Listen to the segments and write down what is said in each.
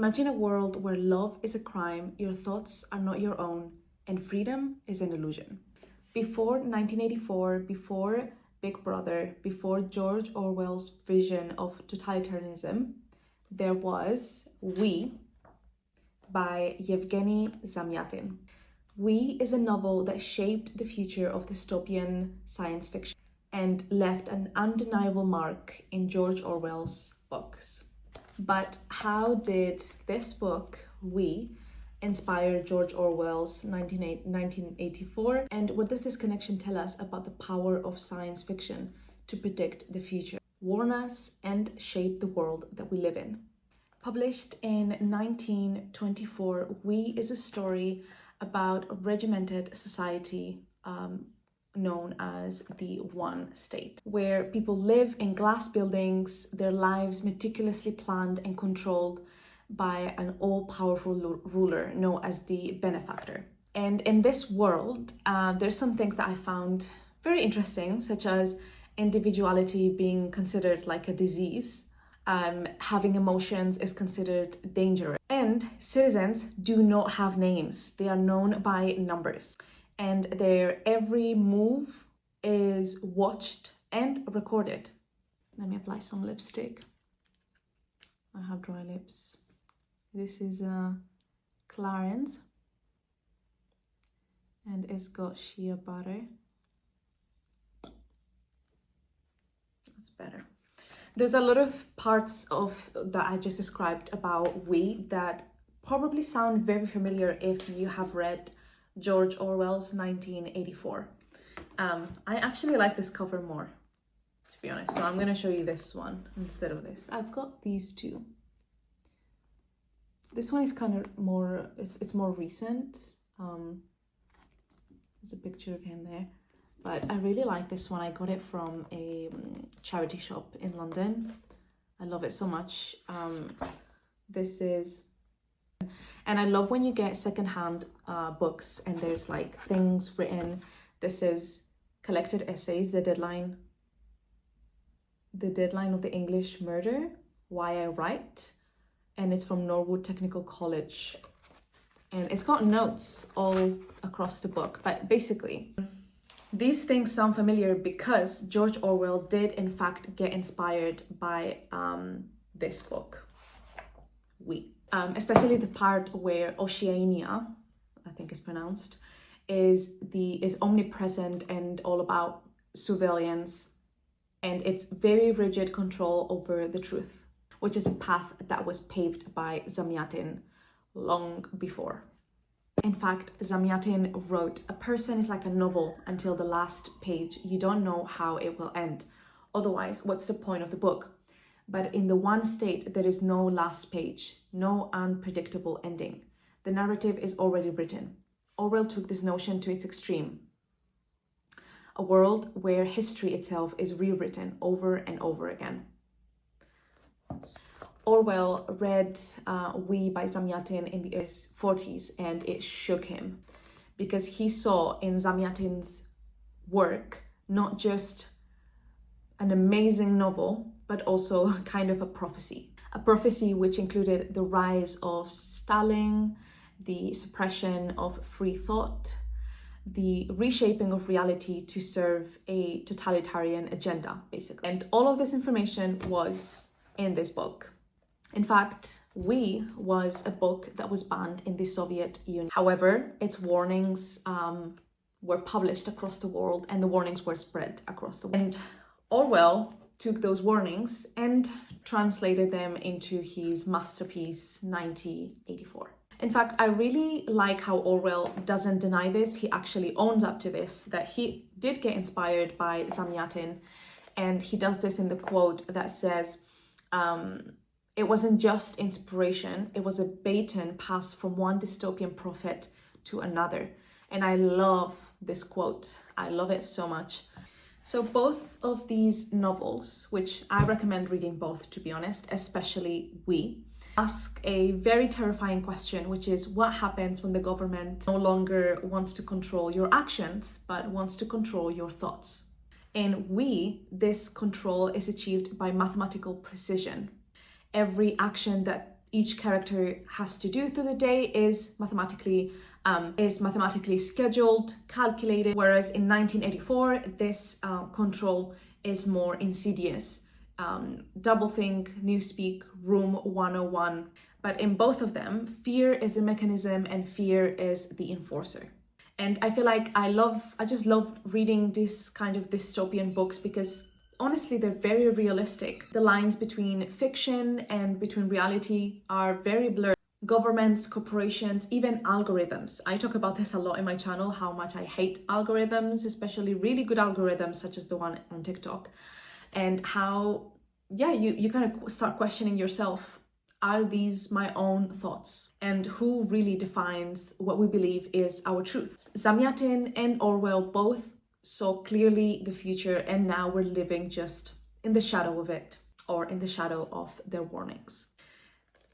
Imagine a world where love is a crime, your thoughts are not your own, and freedom is an illusion. Before 1984, before Big Brother, before George Orwell's vision of totalitarianism, there was We by Yevgeny Zamyatin. We is a novel that shaped the future of dystopian science fiction and left an undeniable mark in George Orwell's books. But how did this book, We, inspire George Orwell's 1984? And what does this connection tell us about the power of science fiction to predict the future, warn us, and shape the world that we live in? Published in 1924, We is a story about a regimented society known as the One State, where people live in glass buildings, their lives meticulously planned and controlled by an all-powerful ruler known as the benefactor. And in this world, there's some things that I found very interesting, such as individuality being considered like a disease, having emotions is considered dangerous, and citizens do not have names. They are known by numbers, and their every move is watched and recorded. Let me apply some lipstick. I have dry lips. This is Clarins, and it's got shea butter. That's better. There's a lot of parts of that I just described about We that probably sound very familiar if you have read George Orwell's 1984. I actually like this cover more, to be honest, so I'm going to show you this one instead of this. I've got these two. This one is kind of more, it's more recent. There's a picture of him there. But I really like this one. I got it from a charity shop in London. I love it so much. This is... And I love when you get secondhand books and there's like things written. This is collected essays, the deadline of the English murder, Why I Write. And it's from Norwood Technical College. And it's got notes all across the book. But basically, these things sound familiar because George Orwell did in fact get inspired by this book, We. Especially the part where Oceania, I think is pronounced, is omnipresent and all about surveillance, and it's very rigid control over the truth, which is a path that was paved by Zamyatin long before. In fact, Zamyatin wrote, a person is like a novel until the last page. You don't know how it will end. Otherwise, what's the point of the book? But in the One State, there is no last page, no unpredictable ending. The narrative is already written. Orwell took this notion to its extreme. A world where history itself is rewritten over and over again. Orwell read We by Zamyatin in the 40s, and it shook him because he saw in Zamyatin's work not just an amazing novel, but also kind of a prophecy which included the rise of Stalin, the suppression of free thought, the reshaping of reality to serve a totalitarian agenda, basically. And all of this information was in this book. In fact, We was a book that was banned in the Soviet Union. However, its warnings were published across the world, and the warnings were spread across the world. And Orwell took those warnings and translated them into his masterpiece, 1984. In fact, I really like how Orwell doesn't deny this. He actually owns up to this, that he did get inspired by Zamyatin. And he does this in the quote that says, it wasn't just inspiration, it was a baton passed from one dystopian prophet to another. And I love this quote. I love it so much. So both of these novels, which I recommend reading both, to be honest, especially We, ask a very terrifying question, which is what happens when the government no longer wants to control your actions, but wants to control your thoughts. In We, this control is achieved by mathematical precision. Every action that each character has to do through the day is mathematically scheduled, calculated, whereas in 1984, this control is more insidious. Doublethink, Newspeak, Room 101. But in both of them, fear is the mechanism and fear is the enforcer. And I feel like I just love reading this kind of dystopian books because honestly, they're very realistic. The lines between fiction and between reality are very blurred. Governments, corporations, even algorithms. I talk about this a lot in my channel, how much I hate algorithms, especially really good algorithms such as the one on TikTok. And how, you kind of start questioning yourself. Are these my own thoughts? And who really defines what we believe is our truth? Zamyatin and Orwell both saw clearly the future, and now we're living just in the shadow of it, or in the shadow of their warnings.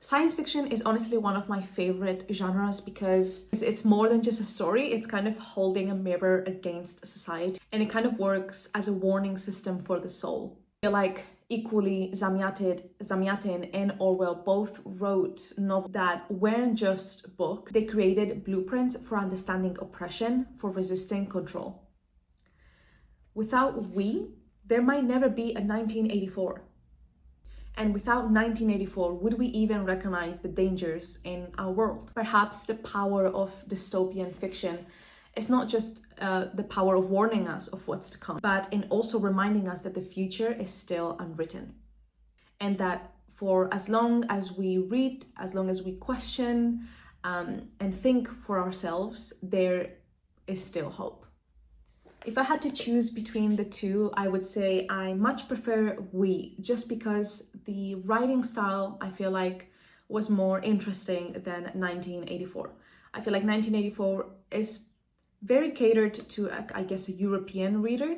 Science fiction is honestly one of my favorite genres because it's more than just a story. It's kind of holding a mirror against society, and it kind of works as a warning system for the soul. I feel like equally Zamyatin and Orwell both wrote novels that weren't just books. They created blueprints for understanding oppression, for resisting control. Without there might never be a 1984. And without 1984, would we even recognize the dangers in our world? Perhaps the power of dystopian fiction is not just the power of warning us of what's to come, but in also reminding us that the future is still unwritten. And that for as long as we read, as long as we question and think for ourselves, there is still hope. If I had to choose between the two, I would say I much prefer just because the writing style, I feel like, was more interesting than 1984. I feel like 1984 is very catered to, I guess, a European reader.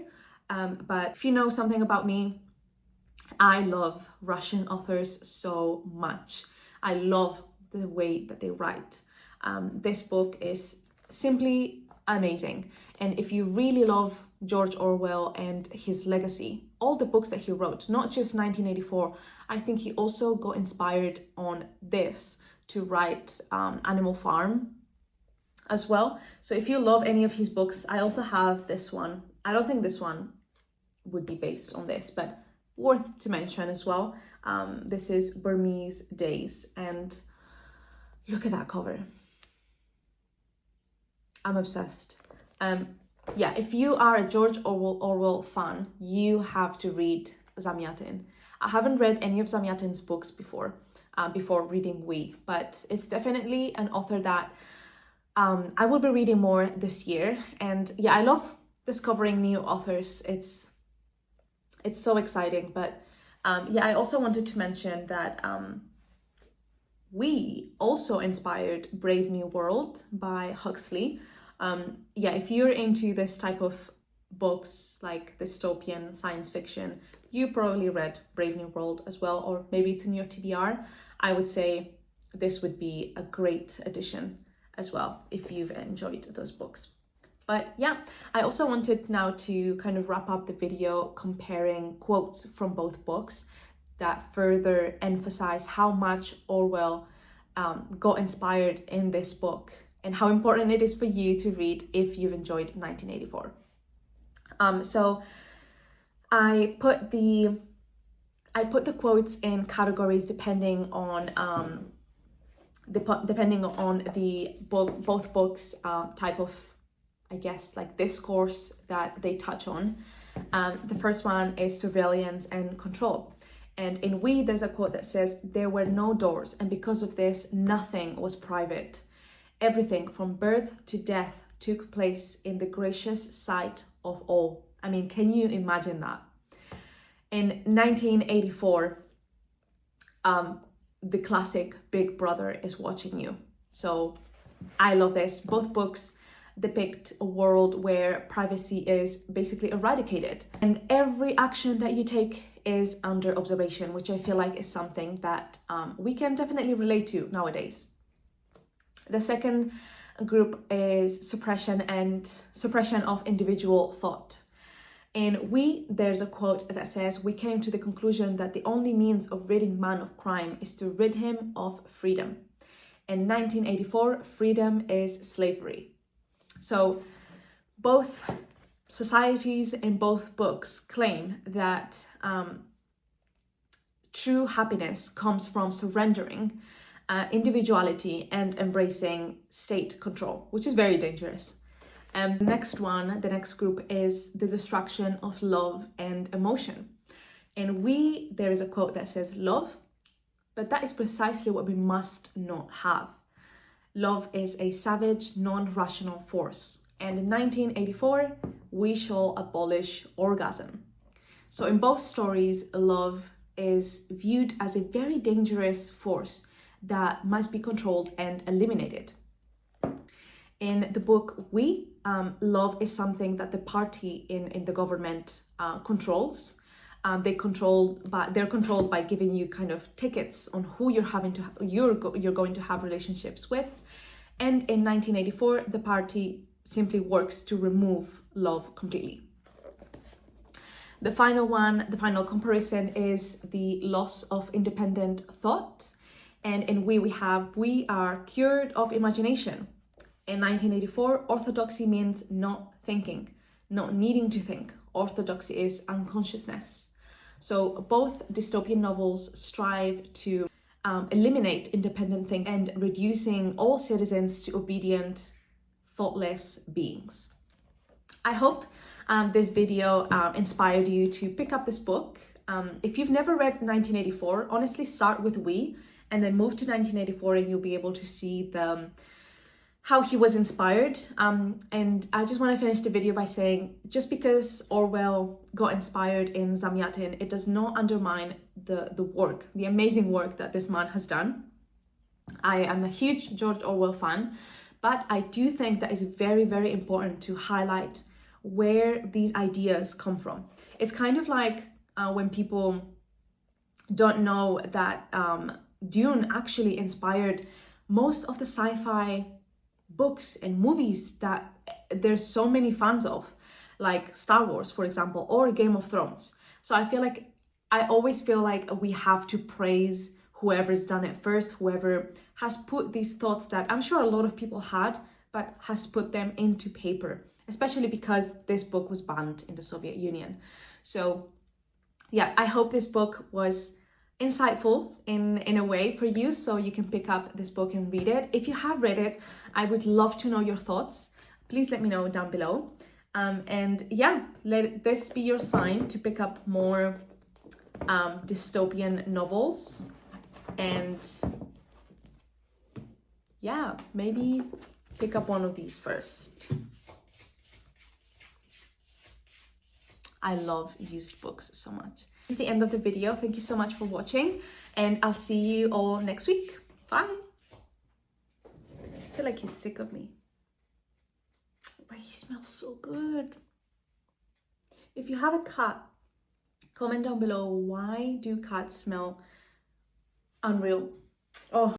But if you know something about me, I love Russian authors so much. I love the way that they write. This book is simply amazing. And if you really love George Orwell and his legacy, all the books that he wrote, not just 1984, I think he also got inspired on this to write Animal Farm as well. So if you love any of his books, I also have this one. I don't think this one would be based on this, but worth to mention as well. This is Burmese Days, and look at that cover. I'm obsessed. If you are a George Orwell fan, you have to read Zamyatin. I haven't read any of Zamyatin's books before reading but it's definitely an author that I will be reading more this year. And I love discovering new authors. It's so exciting. But I also wanted to mention that we also inspired Brave New World by Huxley. If you're into this type of books like dystopian science fiction, you probably read Brave New World as well, or maybe it's in your TBR. I would say this would be a great addition as well if you've enjoyed those books. But I also wanted now to kind of wrap up the video comparing quotes from both books that further emphasize how much Orwell got inspired in this book and how important it is for you to read if you've enjoyed 1984. So I put the quotes in categories depending on the book, both books type of, I guess, like discourse that they touch on. The first one is surveillance and control. And in there's a quote that says, "There were no doors, and because of this, nothing was private. Everything from birth to death took place in the gracious sight of all." I mean, can you imagine that? In 1984, the classic Big Brother is watching you. So I love this. Both books depict a world where privacy is basically eradicated, and every action that you take is under observation, which I feel like is something that we can definitely relate to nowadays. The second group is suppression of individual thought. There's a quote that says, "We came to the conclusion that the only means of ridding man of crime is to rid him of freedom." In 1984, freedom is slavery. So both societies and both books claim that true happiness comes from surrendering individuality and embracing state control, which is very dangerous. The next group is the destruction of love and emotion. There is a quote that says, "Love, but that is precisely what we must not have. Love is a savage, non-rational force. And in 1984, we shall abolish orgasm." So in both stories, love is viewed as a very dangerous force that must be controlled and eliminated. In the book love is something that the party in the government controls. They're controlled by giving you kind of tickets on who you're going to have relationships with. And in 1984, the party simply works to remove love completely. The final comparison is the loss of independent thought. And in we are cured of imagination. In 1984, orthodoxy means not thinking, not needing to think. Orthodoxy is unconsciousness. So both dystopian novels strive to eliminate independent thinking and reducing all citizens to obedient, thoughtless beings. I hope this video inspired you to pick up this book. If you've never read 1984, honestly start with We and then move to 1984 and you'll be able to see how he was inspired. And I just want to finish the video by saying, just because Orwell got inspired in Zamyatin, it does not undermine the amazing work that this man has done. I am a huge George Orwell fan, but I do think that it's very, very important to highlight where these ideas come from. It's kind of like when people don't know that Dune actually inspired most of the sci-fi books and movies that there's so many fans of, like Star Wars, for example, or Game of Thrones. So I always feel like we have to praise whoever's done it first, whoever has put these thoughts that I'm sure a lot of people had, but has put them into paper, especially because this book was banned in the Soviet Union. So yeah, I hope this book was insightful in a way for you, so you can pick up this book and read it. If you have read it, I would love to know your thoughts. Please let me know down below. And yeah, let this be your sign to pick up more dystopian novels. And yeah, maybe pick up one of these first. I love used books so much. This is the end of the video. Thank you so much for watching, and I'll see you all next week. Bye. I feel like he's sick of me. But he smells so good. If you have a cat, comment down below, why do cats smell unreal? Oh.